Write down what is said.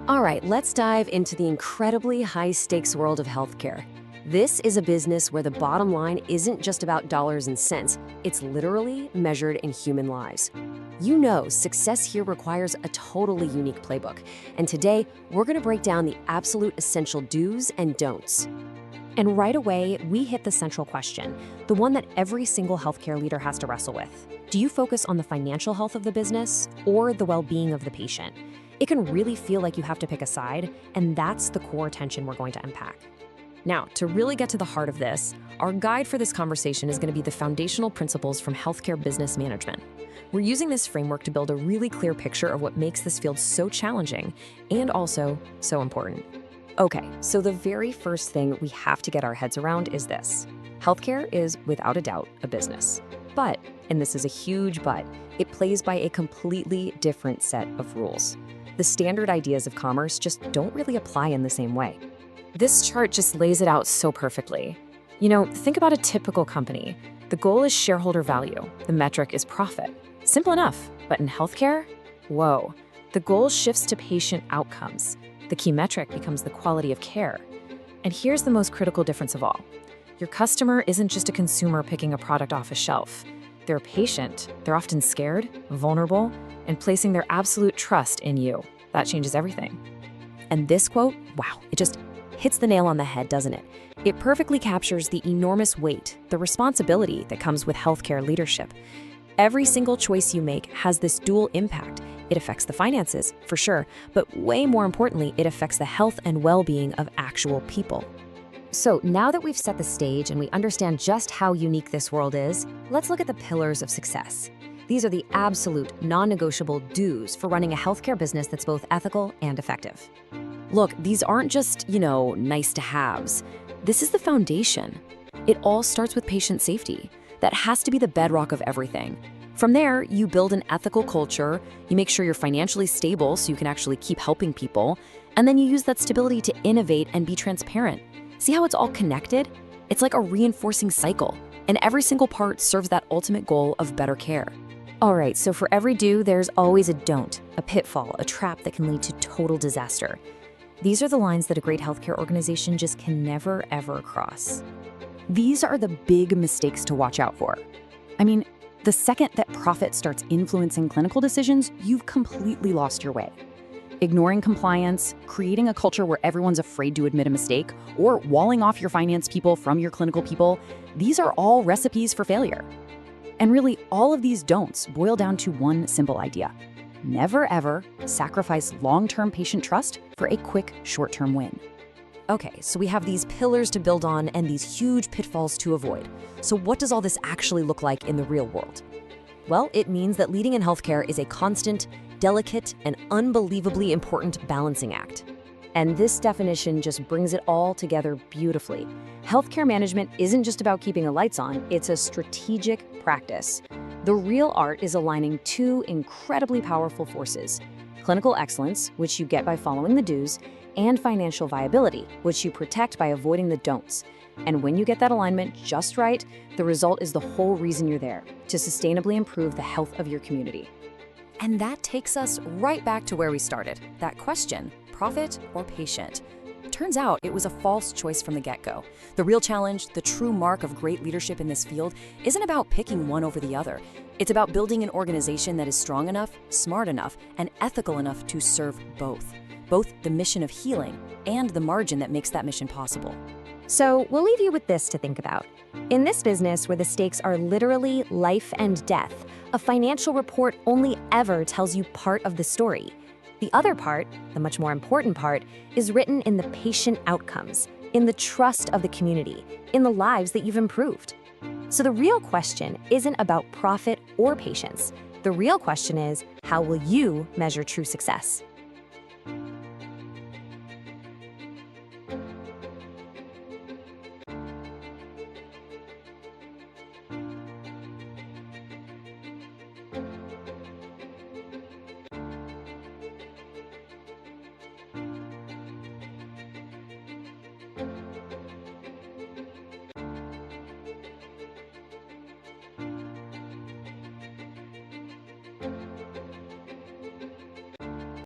All right, let's dive into the incredibly high-stakes world of healthcare. This is a business where the bottom line isn't just about dollars and cents, it's literally measured in human lives. You know, success here requires a totally unique playbook, and today we're going to break down the absolute essential do's and don'ts. And right away, we hit the central question, the one that every single healthcare leader has to wrestle with. Do you focus on the financial health of the business or the well-being of the patient? It can really feel like you have to pick a side, and that's the core tension we're going to unpack. Now, to really get to the heart of this, our guide for this conversation is going to be the foundational principles from healthcare business management. We're using this framework to build a really clear picture of what makes this field so challenging and also so important. Okay, so the very first thing we have to get our heads around is this. Healthcare is, without a doubt, a business. But, and this is a huge but, it plays by a completely different set of rules. The standard ideas of commerce just don't really apply in the same way. This chart just lays it out so perfectly. You know, think about a typical company. The goal is shareholder value. The metric is profit. Simple enough. But in healthcare, whoa, the goal shifts to patient outcomes. The key metric becomes the quality of care. And here's the most critical difference of all. Your customer isn't just a consumer picking a product off a shelf. They're a patient. They're often scared, vulnerable, and placing their absolute trust in you. That changes everything. And this quote, wow, it just hits the nail on the head, doesn't it? It perfectly captures the enormous weight, the responsibility that comes with healthcare leadership. Every single choice you make has this dual impact. It affects the finances, for sure, but way more importantly, it affects the health and well-being of actual people. So now that we've set the stage and we understand just how unique this world is, let's look at the pillars of success. These are the absolute, non-negotiable do's for running a healthcare business that's both ethical and effective. Look, these aren't just, nice to haves. This is the foundation. It all starts with patient safety. That has to be the bedrock of everything. From there, you build an ethical culture, you make sure you're financially stable so you can actually keep helping people, and then you use that stability to innovate and be transparent. See how it's all connected? It's like a reinforcing cycle, and every single part serves that ultimate goal of better care. All right, so for every do, there's always a don't, a pitfall, a trap that can lead to total disaster. These are the lines that a great healthcare organization just can never, ever cross. These are the big mistakes to watch out for. I mean, the second that profit starts influencing clinical decisions, you've completely lost your way. Ignoring compliance, creating a culture where everyone's afraid to admit a mistake, or walling off your finance people from your clinical people, these are all recipes for failure. And really, all of these don'ts boil down to one simple idea. Never ever sacrifice long-term patient trust for a quick short-term win. Okay, so we have these pillars to build on and these huge pitfalls to avoid. So what does all this actually look like in the real world? Well, it means that leading in healthcare is a constant, delicate, and unbelievably important balancing act. And this definition just brings it all together beautifully. Healthcare management isn't just about keeping the lights on, it's a strategic practice. The real art is aligning two incredibly powerful forces: clinical excellence, which you get by following the do's, and financial viability, which you protect by avoiding the don'ts. And when you get that alignment just right, the result is the whole reason you're there, to sustainably improve the health of your community. And that takes us right back to where we started, that question, profit or patient? Turns out it was a false choice from the get-go. The real challenge, the true mark of great leadership in this field, isn't about picking one over the other. It's about building an organization that is strong enough, smart enough, and ethical enough to serve both the mission of healing and the margin that makes that mission possible. So we'll leave you with this to think about. In this business where the stakes are literally life and death, a financial report only ever tells you part of the story. The other part, the much more important part, is written in the patient outcomes, in the trust of the community, in the lives that you've improved. So the real question isn't about profit or patience. The real question is, how will you measure true success?